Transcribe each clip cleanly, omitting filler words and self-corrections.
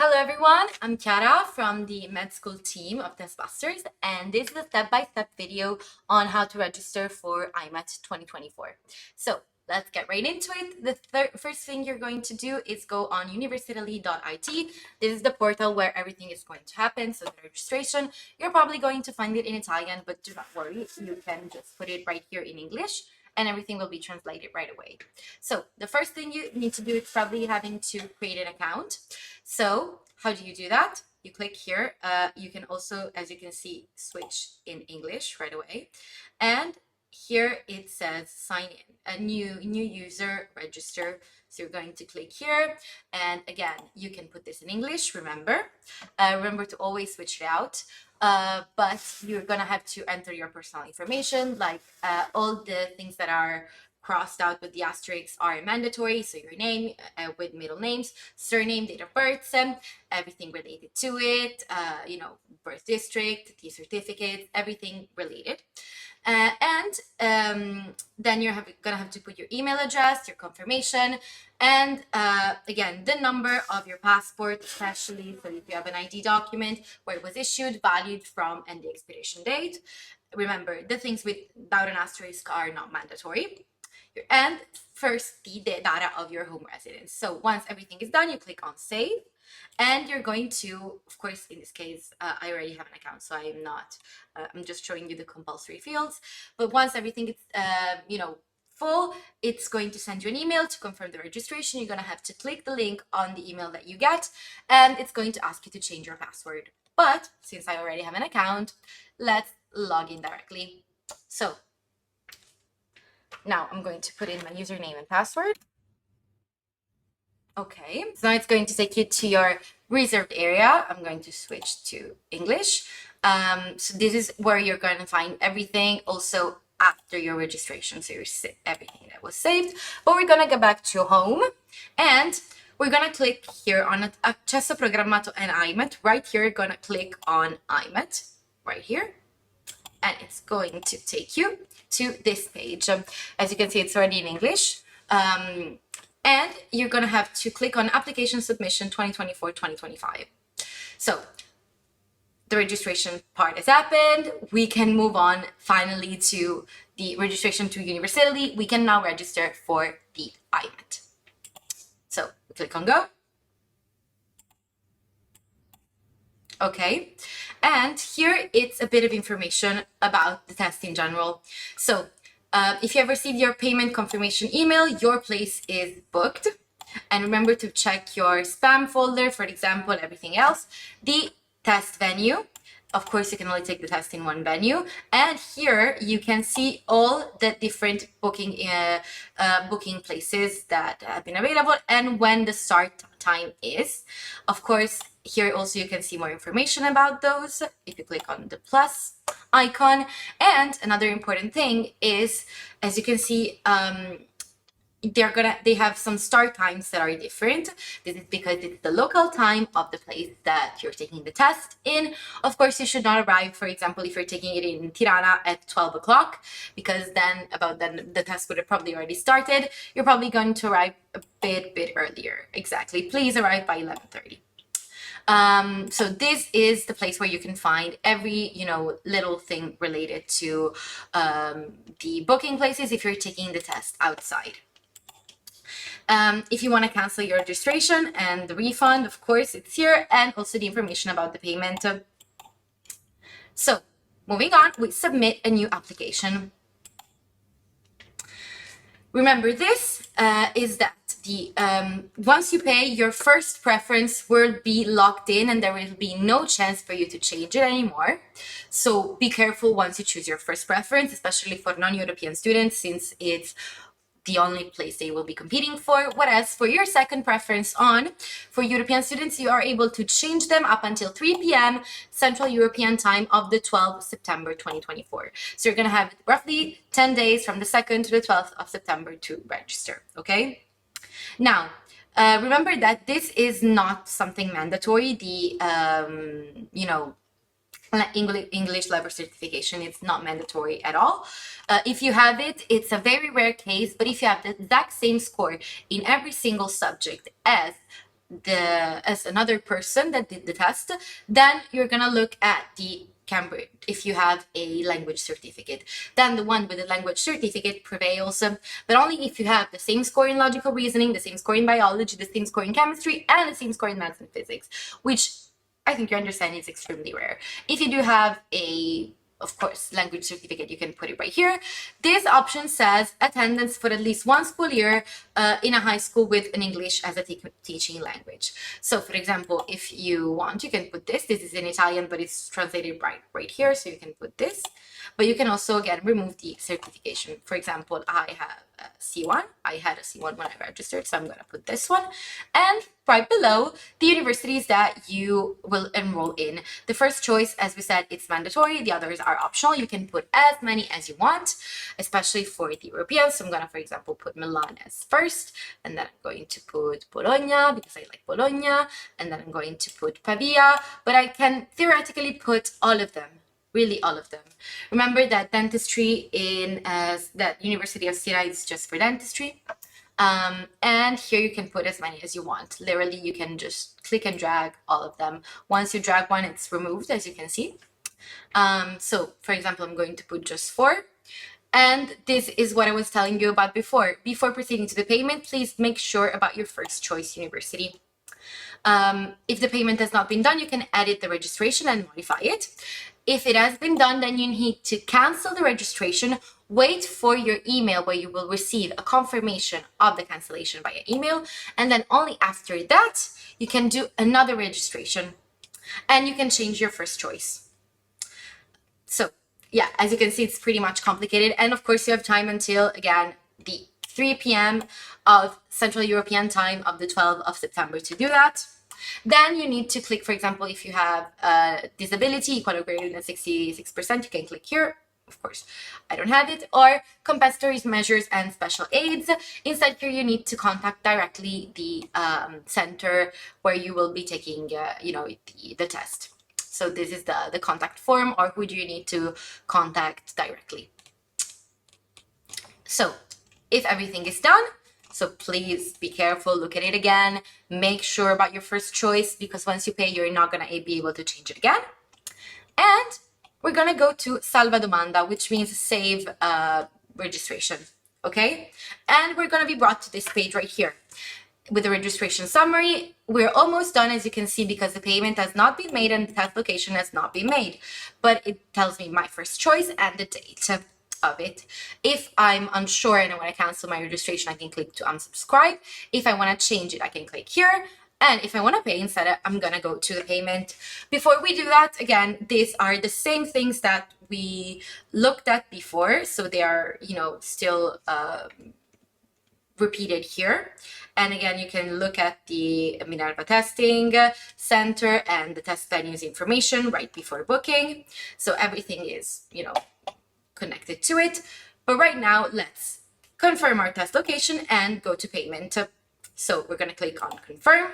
Hello everyone, I'm Chiara from the Medschool team of Testbusters, and this is a step-by-step video on how to register for IMAT 2024. So let's get right into it. The first thing you're going to do is go on universitaly.it. This is the portal where everything is going to happen. So the registration, you're probably going to find it in Italian, but do not worry, you can just put it right here in English and everything will be translated right away. So the first thing you need to do is probably having to create an account. So how do you do that? You click here. You can also, as you can see, switch in English right away. And here it says sign in, a new user, register. So you're going to click here. And again, you can put this in English, remember. Remember to always switch it out. But you're gonna have to enter your personal information, like all the things that are crossed out with the asterisks are mandatory. So your name with middle names, surname, date of birth, everything related to it, birth district, the certificate, everything related. Then you're gonna have to put your email address, your confirmation, and again, the number of your passport, especially so if you have an ID document where it was issued, valued from, and the expiration date. Remember, the things without an asterisk are not mandatory. And first, the data of your home residence. So once everything is done, you click on save. And you're going to, of course, in this case, I already have an account, so I'm not, I'm just showing you the compulsory fields. But once everything is, full, it's going to send you an email to confirm the registration. You're going to have to click the link on the email that you get, and it's going to ask you to change your password. But since I already have an account, let's log in directly. So now I'm going to put in my username and password. Okay, so now it's going to take you to your reserved area. I'm going to switch to English. So this is where you're going to find everything also after your registration. So everything that was saved. But we're going to go back to home and we're going to click here on Accesso Programmato and IMAT. Right here, you're going to click on IMAT right here. And it's going to take you to this page. As you can see, it's already in English. And you're going to have to click on Application Submission 2024-2025. So the registration part has happened. We can move on finally to the registration to Universitaly. We can now register for the IMAT. So click on Go. Okay, and here it's a bit of information about the test in general. So if you have received your payment confirmation email, your place is booked. And remember to check your spam folder, for example, everything else. The test venue, of course, you can only take the test in one venue. And here you can see all the different booking places that have been available and when the start time is. Of course, here also you can see more information about those if you click on the plus icon. And another important thing is, as you can see, they have some start times that are different. This is because it's the local time of the place that you're taking the test in. Of course, you should not arrive, for example, if you're taking it in Tirana at 12 o'clock, because then the test would have probably already started. You're probably going to arrive a bit earlier. Exactly. Please arrive by 11:30. So this is the place where you can find every, little thing related to the booking places if you're taking the test outside. If you want to cancel your registration and the refund, of course, it's here, and also the information about the payment. So moving on, we submit a new application. Remember, this is that once you pay, your first preference will be locked in and there will be no chance for you to change it anymore. So be careful once you choose your first preference, especially for non-European students, since it's the only place they will be competing for. Whereas for your second preference for European students, you are able to change them up until 3 p.m. Central European time of the 12th September 2024. So you're going to have roughly 10 days from the 2nd to the 12th of September to register, okay? Now, remember that this is not something mandatory. The, English level certification, it's not mandatory at all. If you have it, it's a very rare case, but if you have the exact same score in every single subject as as another person that did the test, then you're gonna look at the Cambridge, if you have a language certificate, then the one with the language certificate prevails, but only if you have the same score in logical reasoning, the same score in biology, the same score in chemistry, and the same score in maths and physics, which I think you understand is extremely rare. If you do have a, of course, language certificate, you can put it right here. This option says attendance for at least one school year in a high school with an English as a teaching language. So for example, if you want, you can put this. This is in Italian, but it's translated right here. So you can put this, but you can also, again, remove the certification. For example, I have a C1. I had a C1 when I registered, so I'm going to put this one. And right below, the universities that you will enroll in. The first choice, as we said, it's mandatory. The others are optional. You can put as many as you want, especially for the Europeans. So I'm going to, for example, put Milan as first, and then I'm going to put Bologna because I like Bologna, and then I'm going to put Pavia, but I can theoretically put all of them. Really, all of them. Remember that dentistry in that University of Siena is just for dentistry. And here you can put as many as you want. Literally, you can just click and drag all of them. Once you drag one, it's removed, as you can see. So, for example, I'm going to put just 4. And this is what I was telling you about before. Before proceeding to the payment, please make sure about your first choice university. If the payment has not been done, you can edit the registration and modify it. If it has been done, then you need to cancel the registration, wait for your email where you will receive a confirmation of the cancellation via email, and then only after that, you can do another registration and you can change your first choice. So yeah, as you can see, it's pretty much complicated. And of course, you have time until, again, the 3 p.m. of Central European time of the 12th of September to do that. Then you need to click, for example, if you have a disability equal or greater than 66%, you can click here. Of course, I don't have it. Or compensatory measures and special aids. Inside here, you need to contact directly the center where you will be taking, the test. So this is the contact form, or who do you need to contact directly. So if everything is done, so please be careful, look at it again, make sure about your first choice, because once you pay, you're not going to be able to change it again. And we're going to go to Salva Domanda, which means save registration, okay? And we're going to be brought to this page right here with the registration summary. We're almost done, as you can see, because the payment has not been made and the test location has not been made. But it tells me my first choice and the date of it. If I'm unsure and I want to cancel my registration, I can click to unsubscribe. If I want to change it, I can click here. And if I want to pay instead, I'm going to go to the payment. Before we do that, again, these are the same things that we looked at before. So they are, still repeated here. And again, you can look at the Minerva Testing Center and the test venues information right before booking. So everything is, connected to it. But right now, let's confirm our test location and go to payment. So we're going to click on confirm.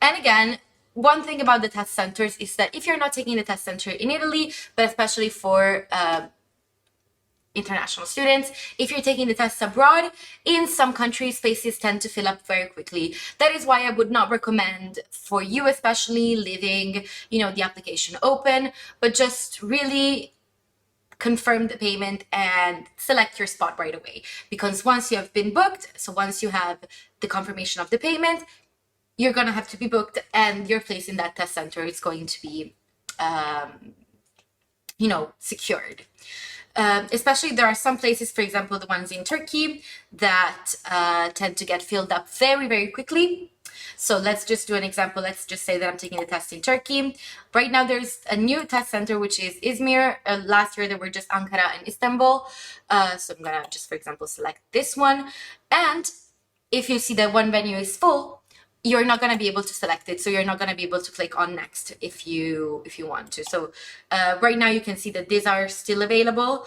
And again, one thing about the test centers is that if you're not taking the test center in Italy, but especially for international students, if you're taking the tests abroad, in some countries, spaces tend to fill up very quickly. That is why I would not recommend for you, especially leaving, the application open, but just really confirm the payment and select your spot right away. Because once you have been booked, so once you have the confirmation of the payment, you're going to have to be booked and your place in that test center is going to be, secured. Especially there are some places, for example, the ones in Turkey that tend to get filled up very, very quickly. So let's just do an example. Let's just say that I'm taking the test in Turkey. Right now, there's a new test center, which is Izmir. Last year, there were just Ankara and Istanbul. So I'm going to just, for example, select this one. And if you see that one venue is full, you're not going to be able to select it. So you're not going to be able to click on next if you want to. So right now, you can see that these are still available.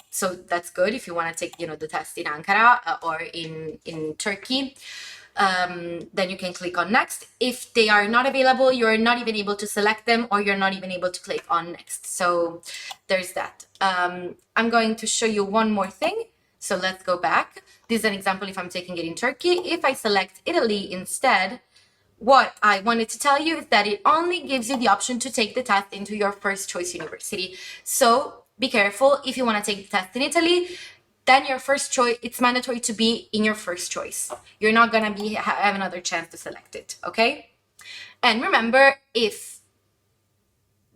So that's good if you want to take, the test in Ankara or in Turkey. Then you can click on next. If they are not available, you're not even able to select them, or you're not even able to click on next. So there's that. I'm going to show you one more thing. So let's go back. This is an example if I'm taking it in Turkey. If I select Italy instead, what I wanted to tell you is that it only gives you the option to take the test into your first choice university. So be careful. If you want to take the test in Italy, then your first choice, it's mandatory to be in your first choice. You're not going to have another chance to select it, okay? And remember, if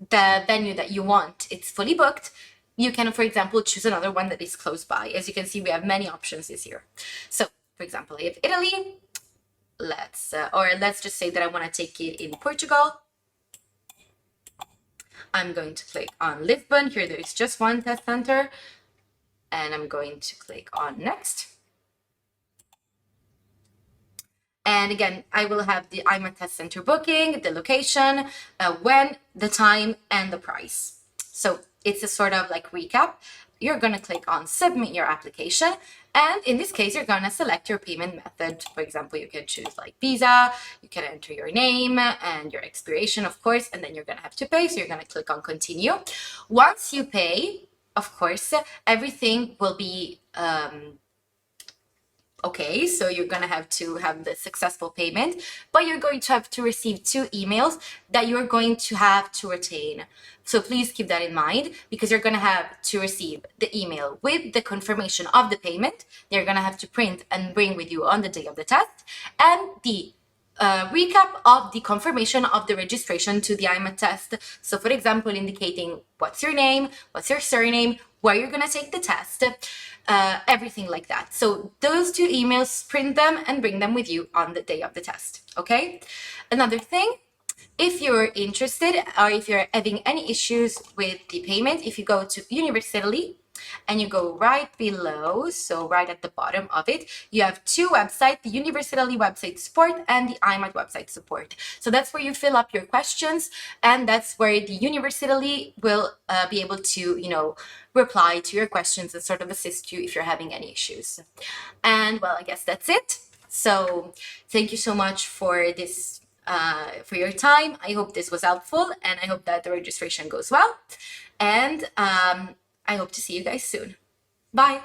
the venue that you want it's fully booked, you can, for example, choose another one that is close by. As you can see, we have many options this year. So, for example, I have Italy. Let's just say that I want to take it in Portugal. I'm going to click on Lisbon. Here there is just one test center. And I'm going to click on next. And again, I will have the IMAT test center booking, the location, when, the time, and the price. So it's a sort of like recap. You're going to click on submit your application. And in this case, you're going to select your payment method. For example, you can choose like Visa, you can enter your name and your expiration, of course, and then you're going to have to pay. So you're going to click on continue. Once you pay, of course, everything will be okay, so you're gonna have to have the successful payment, but you're going to have to receive 2 emails that you're going to have to retain. So please keep that in mind, because you're gonna have to receive the email with the confirmation of the payment. They're gonna have to print and bring with you on the day of the test, and the recap of the confirmation of the registration to the IMAT test. So for example, indicating what's your name, what's your surname, where you're gonna take the test, everything like that. So those 2 emails, print them and bring them with you on the day of the test, okay? Another thing, if you're interested or if you're having any issues with the payment, if you go to Universitaly and you go right below, so right at the bottom of it, you have 2 websites, the Universitaly website support and the IMAT website support. So that's where you fill up your questions, and that's where the Universitaly will be able to, reply to your questions and sort of assist you if you're having any issues. And well, I guess that's it. So thank you so much for this, for your time. I hope this was helpful, and I hope that the registration goes well. And I hope to see you guys soon. Bye.